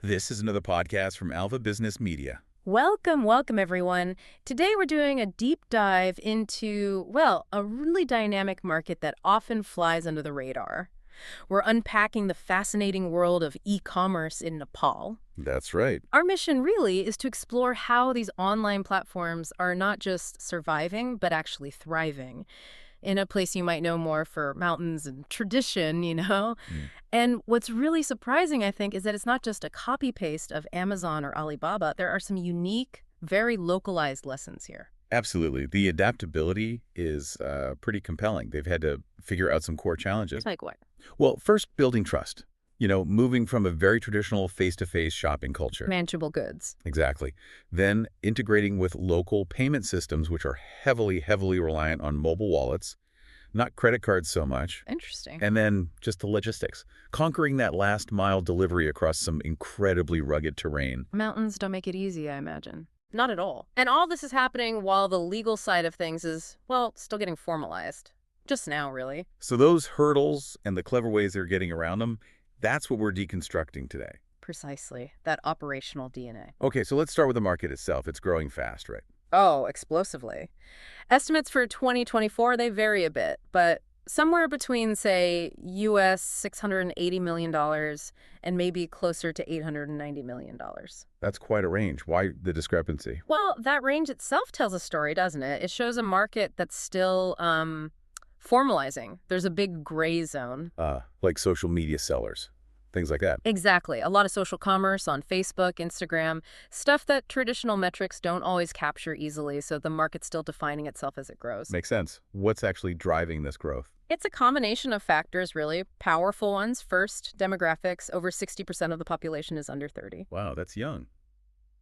This is another podcast from Alpha Business Media. Welcome, welcome everyone. Today we're doing a deep dive into, well, a really dynamic market that often flies under the radar. We're unpacking the fascinating world of e-commerce in Nepal. That's right. Our mission really is to explore how these online platforms are not just surviving, but actually thriving in a place you might know more for mountains and tradition. Mm. And what's really surprising, I think, is that it's not just a copy-paste of Amazon or Alibaba. There are some unique, very localized lessons here. Absolutely. The adaptability is pretty compelling. They've had to figure out some core challenges. Like what? Well, first, building trust. Moving from a very traditional face-to-face shopping culture. Manageable goods. Exactly. Then integrating with local payment systems, which are heavily, heavily reliant on mobile wallets, not credit cards so much. Interesting. And then just the logistics. Conquering that last-mile delivery across some incredibly rugged terrain. Mountains don't make it easy, I imagine. Not at all. And all this is happening while the legal side of things is, well, still getting formalized. Just now, really. So those hurdles and the clever ways they're getting around them, that's what we're deconstructing today. Precisely. That operational DNA. Okay, so let's start with the market itself. It's growing fast, right? Oh, explosively. Estimates for 2024, they vary a bit, but somewhere between, say, US $680 million and maybe closer to $890 million. That's quite a range. Why the discrepancy? Well, that range itself tells a story, doesn't it? It shows a market that's still formalizing. There's a big gray zone. Like social media sellers, things like that. Exactly. A lot of social commerce on Facebook, Instagram, stuff that traditional metrics don't always capture easily, so the market's still defining itself as it grows. Makes sense. What's actually driving this growth? It's a combination of factors, really. Powerful ones. First, demographics. Over 60% of the population is under 30. Wow, that's young.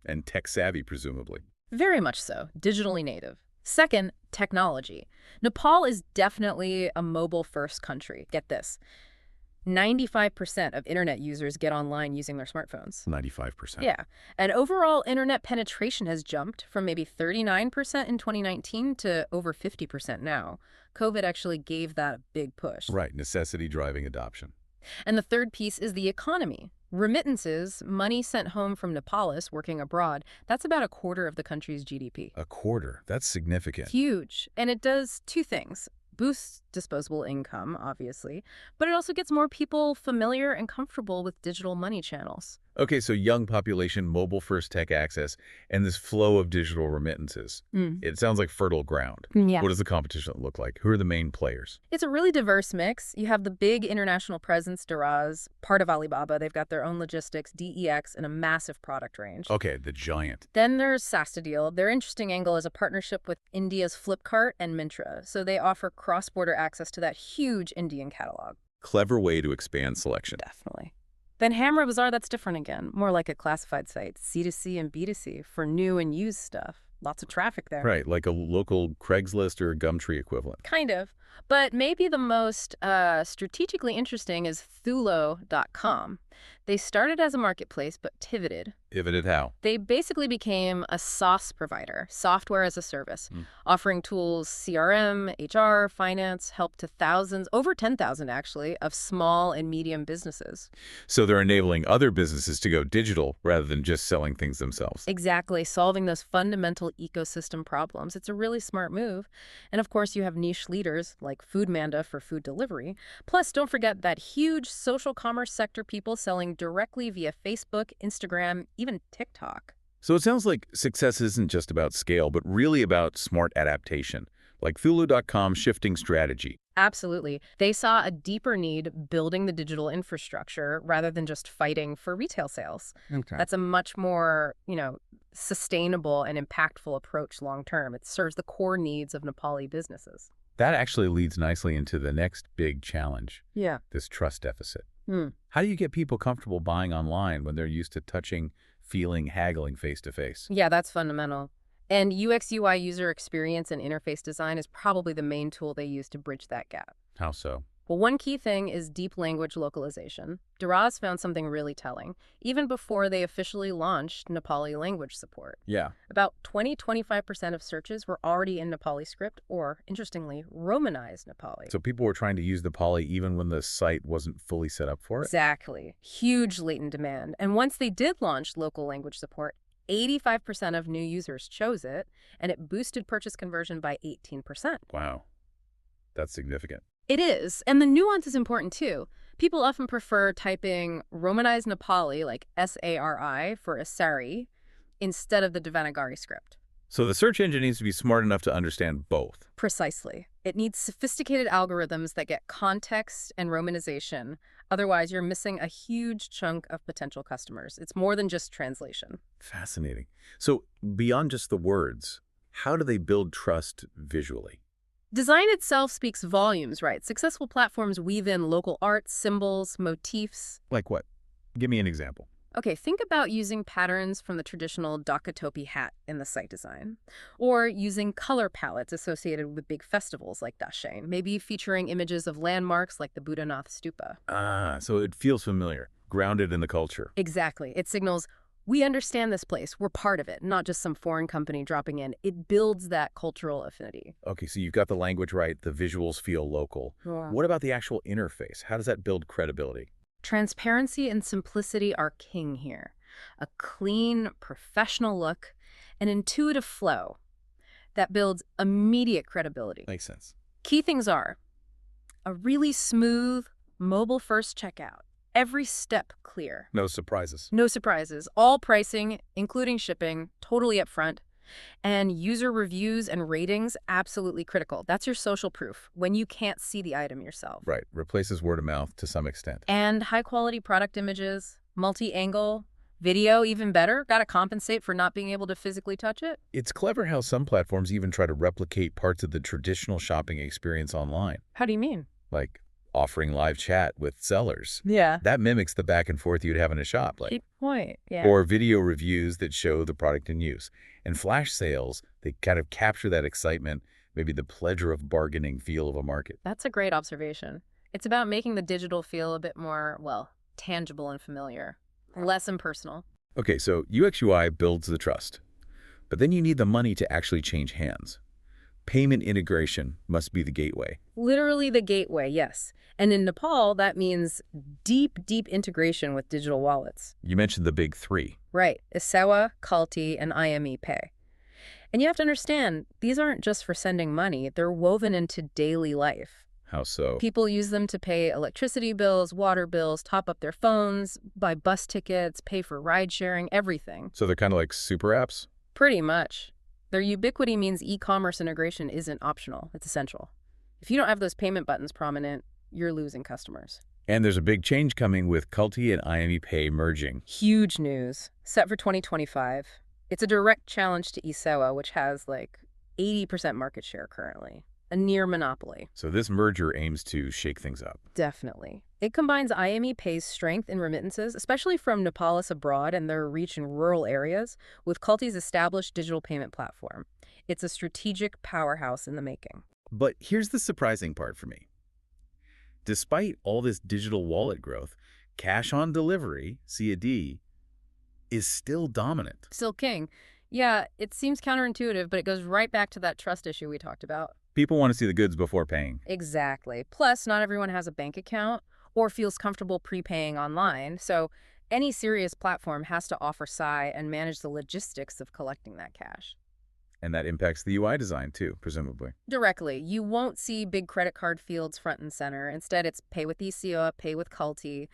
And tech-savvy, presumably. Very much so. Digitally native. Second, technology. Nepal is definitely a mobile-first country. Get this. 95% of internet users get online using their smartphones. 95%. Yeah. And overall internet penetration has jumped from maybe 39% in 2019 to over 50% now. COVID actually gave that a big push. Right, necessity driving adoption. And the third piece is the economy. Remittances, money sent home from Nepalis working abroad, that's about a quarter of the country's GDP. A quarter. That's significant. Huge. And it does two things. Boosts disposable income, obviously, but it also gets more people familiar and comfortable with digital money channels. Okay, so young population, mobile-first tech access, and this flow of digital remittances. It sounds like fertile ground. Yeah. What does the competition look like? Who are the main players? It's a really diverse mix. You have the big international presence, Daraz, part of Alibaba. They've got their own logistics, DEX, and a massive product range. Okay, the giant. Then there's Sastadil. Their interesting angle is a partnership with India's Flipkart and Myntra. So they offer cross-border access to that huge Indian catalog. Clever way to expand selection. Definitely. Then Hamra Bazaar, that's different again. More like a classified site, C2C and B2C for new and used stuff. Lots of traffic there. Right, like a local Craigslist or Gumtree equivalent. Kind of. But maybe the most strategically interesting is Thulo.com. They started as a marketplace, but pivoted. Pivoted how? They basically became a SaaS provider, software as a service, offering tools CRM, HR, finance, help to thousands, over 10,000 actually, of small and medium businesses. So they're enabling other businesses to go digital rather than just selling things themselves. Exactly, solving those fundamental ecosystem problems. It's a really smart move. And of course, you have niche leaders like Foodmanda for food delivery. Plus, don't forget that huge social commerce sector people selling directly via Facebook, Instagram, even TikTok. So it sounds like success isn't just about scale, but really about smart adaptation, like Thulu.com shifting strategy. Absolutely. They saw a deeper need building the digital infrastructure rather than just fighting for retail sales. Okay. That's a much more, sustainable and impactful approach long term. It serves the core needs of Nepali businesses. That actually leads nicely into the next big challenge. Yeah. This trust deficit. How do you get people comfortable buying online when they're used to touching, feeling, haggling face-to-face? Yeah, that's fundamental. And UX UI user experience and interface design is probably the main tool they use to bridge that gap. How so? Well, one key thing is deep language localization. Duraz found something really telling, even before they officially launched Nepali language support. Yeah. About 20–25% of searches were already in Nepali script or, interestingly, Romanized Nepali. So people were trying to use Nepali even when the site wasn't fully set up for it? Exactly. Huge latent demand. And once they did launch local language support, 85% of new users chose it, and it boosted purchase conversion by 18%. Wow. That's significant. It is, and the nuance is important too. People often prefer typing Romanized Nepali, like Sari, for Asari, instead of the Devanagari script. So the search engine needs to be smart enough to understand both. Precisely. It needs sophisticated algorithms that get context and romanization. Otherwise, you're missing a huge chunk of potential customers. It's more than just translation. Fascinating. So beyond just the words, how do they build trust visually? Design itself speaks volumes, right? Successful platforms weave in local art, symbols, motifs. Like what? Give me an example. Okay, think about using patterns from the traditional Dakatopi hat in the site design, or using color palettes associated with big festivals like Dashain, maybe featuring images of landmarks like the Buddhanath Stupa. Ah, so it feels familiar, grounded in the culture. Exactly. It signals, we understand this place, we're part of it, not just some foreign company dropping in. It builds that cultural affinity. Okay, so you've got the language right, the visuals feel local. Yeah. What about the actual interface? How does that build credibility? Transparency and simplicity are king here. A clean, professional look, an intuitive flow that builds immediate credibility. Makes sense. Key things are a really smooth, mobile-first checkout. Every step clear. No surprises. No surprises. All pricing, including shipping, totally upfront. And user reviews and ratings, absolutely critical. That's your social proof when you can't see the item yourself. Right, replaces word of mouth to some extent. And high-quality product images, multi-angle, video even better. Got to compensate for not being able to physically touch it. It's clever how some platforms even try to replicate parts of the traditional shopping experience online. How do you mean? Like offering live chat with sellers. Yeah. That mimics the back and forth you'd have in a shop. Key point. Yeah. Or video reviews that show the product in use. And flash sales, they kind of capture that excitement, maybe the pleasure of bargaining feel of a market. That's a great observation. It's about making the digital feel a bit more, well, tangible and familiar, less impersonal. Okay, so UX UI builds the trust. But then you need the money to actually change hands. Payment integration must be the gateway. Literally the gateway, yes. And in Nepal, that means deep, deep integration with digital wallets. You mentioned the big three. Right. Isewa, Kalti, and IME Pay. And you have to understand, these aren't just for sending money. They're woven into daily life. How so? People use them to pay electricity bills, water bills, top up their phones, buy bus tickets, pay for ride sharing, everything. So they're kind of like super apps? Pretty much. Their ubiquity means e-commerce integration isn't optional. It's essential. If you don't have those payment buttons prominent, you're losing customers. And there's a big change coming with Kulti and IME Pay merging. Huge news. Set for 2025. It's a direct challenge to Isewa, which has like 80% market share currently. A near monopoly. So this merger aims to shake things up. Definitely. It combines IME Pay's strength in remittances, especially from Nepalis abroad and their reach in rural areas, with Kulti's established digital payment platform. It's a strategic powerhouse in the making. But here's the surprising part for me. Despite all this digital wallet growth, cash on delivery, CAD, is still dominant. Still king. Yeah, it seems counterintuitive, but it goes right back to that trust issue we talked about. People want to see the goods before paying. Exactly. Plus, not everyone has a bank account or feels comfortable prepaying online, so any serious platform has to offer SI and manage the logistics of collecting that cash. And that impacts the UI design too, presumably. Directly. You won't see big credit card fields front and center. Instead, it's pay with ECO, pay with Kulti.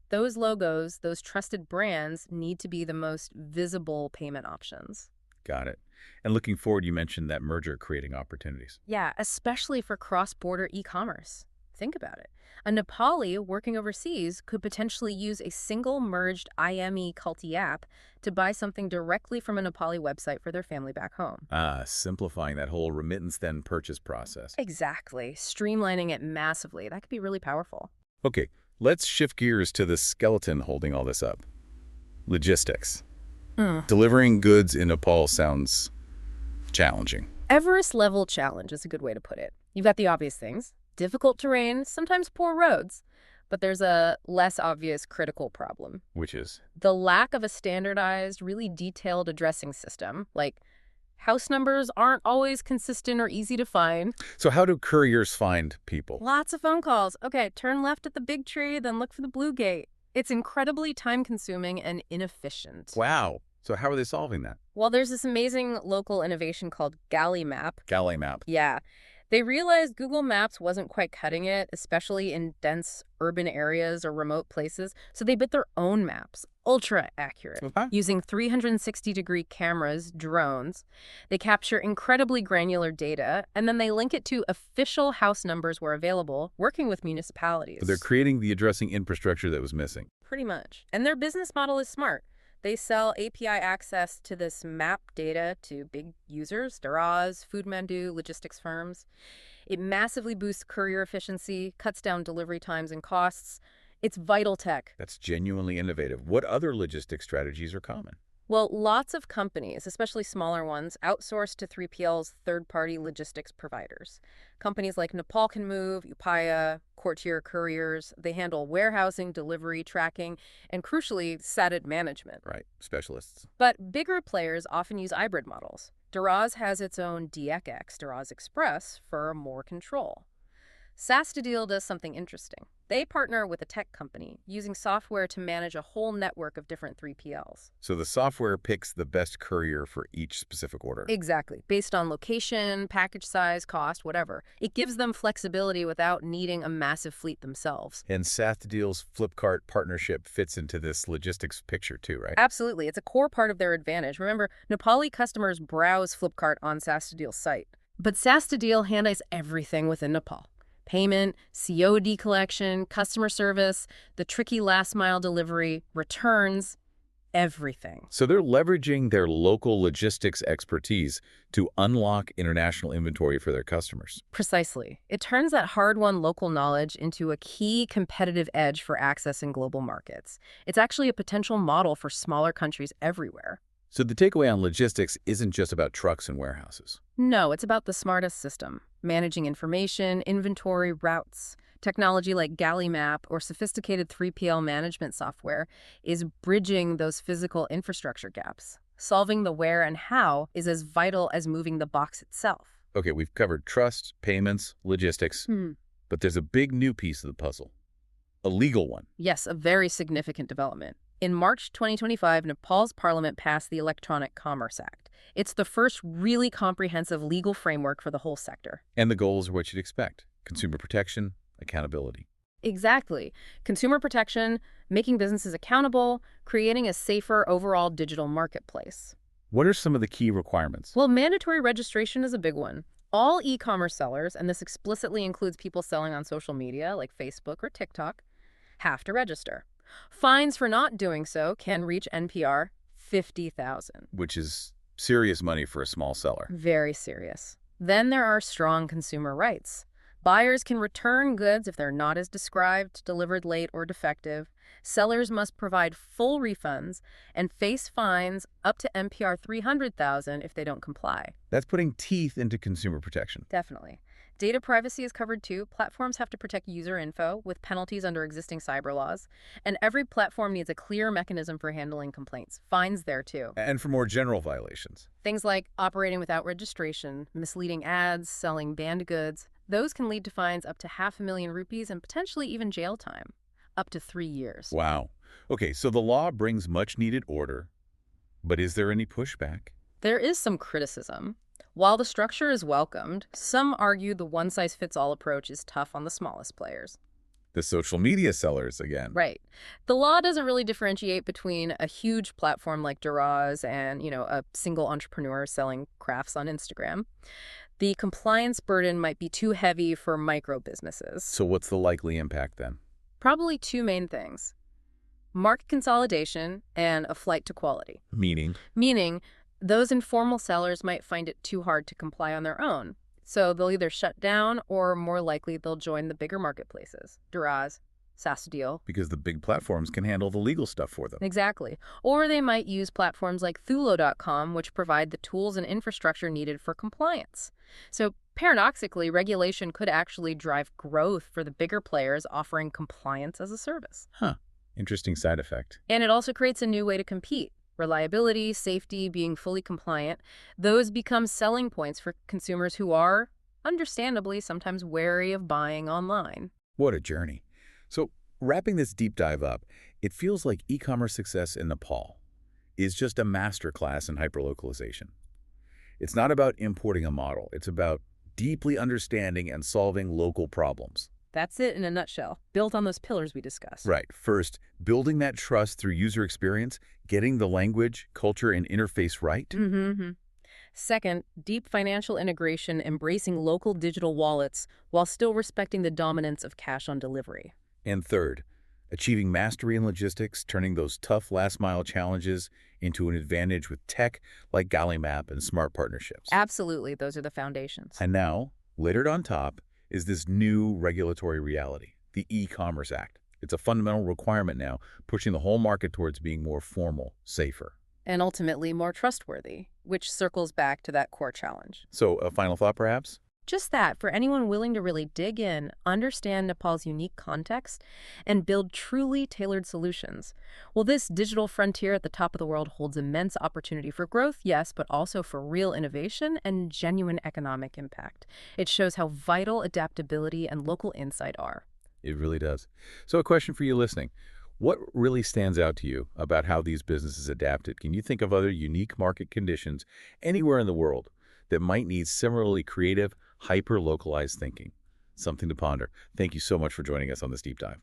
Those logos, those trusted brands, need to be the most visible payment options. Got it. And looking forward, you mentioned that merger creating opportunities. Yeah, especially for cross-border e-commerce. Think about it. A Nepali working overseas could potentially use a single merged IME Kulti app to buy something directly from a Nepali website for their family back home. Simplifying that whole remittance then purchase process. Exactly. Streamlining it massively. That could be really powerful. Okay, let's shift gears to the skeleton holding all this up. Logistics. Delivering goods in Nepal sounds challenging. Everest-level challenge is a good way to put it. You've got the obvious things. Difficult terrain, sometimes poor roads. But there's a less obvious critical problem. Which is? The lack of a standardized, really detailed addressing system. Like, house numbers aren't always consistent or easy to find. So how do couriers find people? Lots of phone calls. Okay, turn left at the big tree, then look for the blue gate. It's incredibly time-consuming and inefficient. Wow. So how are they solving that? Well, there's this amazing local innovation called Galley Map. Galley map. Yeah. They realized Google Maps wasn't quite cutting it, especially in dense urban areas or remote places, so they built their own maps, ultra accurate, using 360-degree cameras, drones. They capture incredibly granular data, and then they link it to official house numbers where available, working with municipalities. So they're creating the addressing infrastructure that was missing. Pretty much. And their business model is smart. They sell API access to this map data to big users, Daraz, food mandu, logistics firms. It massively boosts courier efficiency, cuts down delivery times and costs. It's vital tech. That's genuinely innovative. What other logistics strategies are common? Well, lots of companies, especially smaller ones, outsource to 3PL's third-party logistics providers. Companies like Nepal Can Move, Upaya, Courtier Couriers, they handle warehousing, delivery, tracking, and crucially, SATID management. Right, specialists. But bigger players often use hybrid models. Daraz has its own DXX, Daraz Express, for more control. Sastadil does something interesting. They partner with a tech company using software to manage a whole network of different 3PLs. So the software picks the best courier for each specific order. Exactly. Based on location, package size, cost, whatever. It gives them flexibility without needing a massive fleet themselves. And Sastadil's Flipkart partnership fits into this logistics picture too, right? Absolutely. It's a core part of their advantage. Remember, Nepali customers browse Flipkart on Sastadil's site. But Sastadil handles everything within Nepal. Payment, COD collection, customer service, the tricky last-mile delivery, returns, everything. So they're leveraging their local logistics expertise to unlock international inventory for their customers. Precisely. It turns that hard-won local knowledge into a key competitive edge for accessing global markets. It's actually a potential model for smaller countries everywhere. So the takeaway on logistics isn't just about trucks and warehouses. No, it's about the smartest system. Managing information, inventory, routes. Technology like Galley Map or sophisticated 3PL management software is bridging those physical infrastructure gaps. Solving the where and how is as vital as moving the box itself. Okay, we've covered trust, payments, logistics, but there's a big new piece of the puzzle. A legal one. Yes, a very significant development. In March 2025, Nepal's parliament passed the Electronic Commerce Act. It's the first really comprehensive legal framework for the whole sector. And the goals are what you'd expect. Consumer protection, accountability. Exactly. Consumer protection, making businesses accountable, creating a safer overall digital marketplace. What are some of the key requirements? Well, mandatory registration is a big one. All e-commerce sellers, and this explicitly includes people selling on social media like Facebook or TikTok, have to register. Fines for not doing so can reach NPR 50,000. Which is serious money for a small seller. Very serious. Then there are strong consumer rights. Buyers can return goods if they're not as described, delivered late, or defective. Sellers must provide full refunds and face fines up to NPR 300,000 if they don't comply. That's putting teeth into consumer protection. Definitely. Data privacy is covered too. Platforms have to protect user info with penalties under existing cyber laws. And every platform needs a clear mechanism for handling complaints. Fines there too. And for more general violations. Things like operating without registration, misleading ads, selling banned goods. Those can lead to fines up to 500,000 rupees and potentially even jail time. Up to 3 years. Wow. Okay, so the law brings much needed order, but is there any pushback? There is some criticism. While the structure is welcomed, some argue the one-size-fits-all approach is tough on the smallest players. The social media sellers again. Right. The law doesn't really differentiate between a huge platform like Daraz and, a single entrepreneur selling crafts on Instagram. The compliance burden might be too heavy for micro businesses. So what's the likely impact then? Probably two main things. Market consolidation and a flight to quality. Meaning? Meaning, those informal sellers might find it too hard to comply on their own. So they'll either shut down or more likely they'll join the bigger marketplaces. Daraz, Sastadil. Because the big platforms can handle the legal stuff for them. Exactly. Or they might use platforms like Thulo.com, which provide the tools and infrastructure needed for compliance. So Paradoxically, regulation could actually drive growth for the bigger players offering compliance as a service. Huh. Interesting side effect. And it also creates a new way to compete. Reliability, safety, being fully compliant, those become selling points for consumers who are, understandably, sometimes wary of buying online. What a journey. So, wrapping this deep dive up, it feels like e-commerce success in Nepal is just a masterclass in hyperlocalization. It's not about importing a model. It's about deeply understanding and solving local problems. That's it in a nutshell, built on those pillars we discussed. Right. First, building that trust through user experience, getting the language, culture, and interface right. Mm-hmm. Second, deep financial integration, embracing local digital wallets while still respecting the dominance of cash on delivery. And third, achieving mastery in logistics, turning those tough last-mile challenges into an advantage with tech like Map and smart partnerships. Absolutely, those are the foundations. And now, littered on top, is this new regulatory reality, the E-commerce Act. It's a fundamental requirement now, pushing the whole market towards being more formal, safer. And ultimately more trustworthy, which circles back to that core challenge. So, a final thought, perhaps? Just that, for anyone willing to really dig in, understand Nepal's unique context, and build truly tailored solutions. Well, this digital frontier at the top of the world holds immense opportunity for growth, yes, but also for real innovation and genuine economic impact. It shows how vital adaptability and local insight are. It really does. So, a question for you listening. What really stands out to you about how these businesses adapted? Can you think of other unique market conditions anywhere in the world that might need similarly creative, hyper-localized thinking? Something to ponder. Thank you so much for joining us on this deep dive.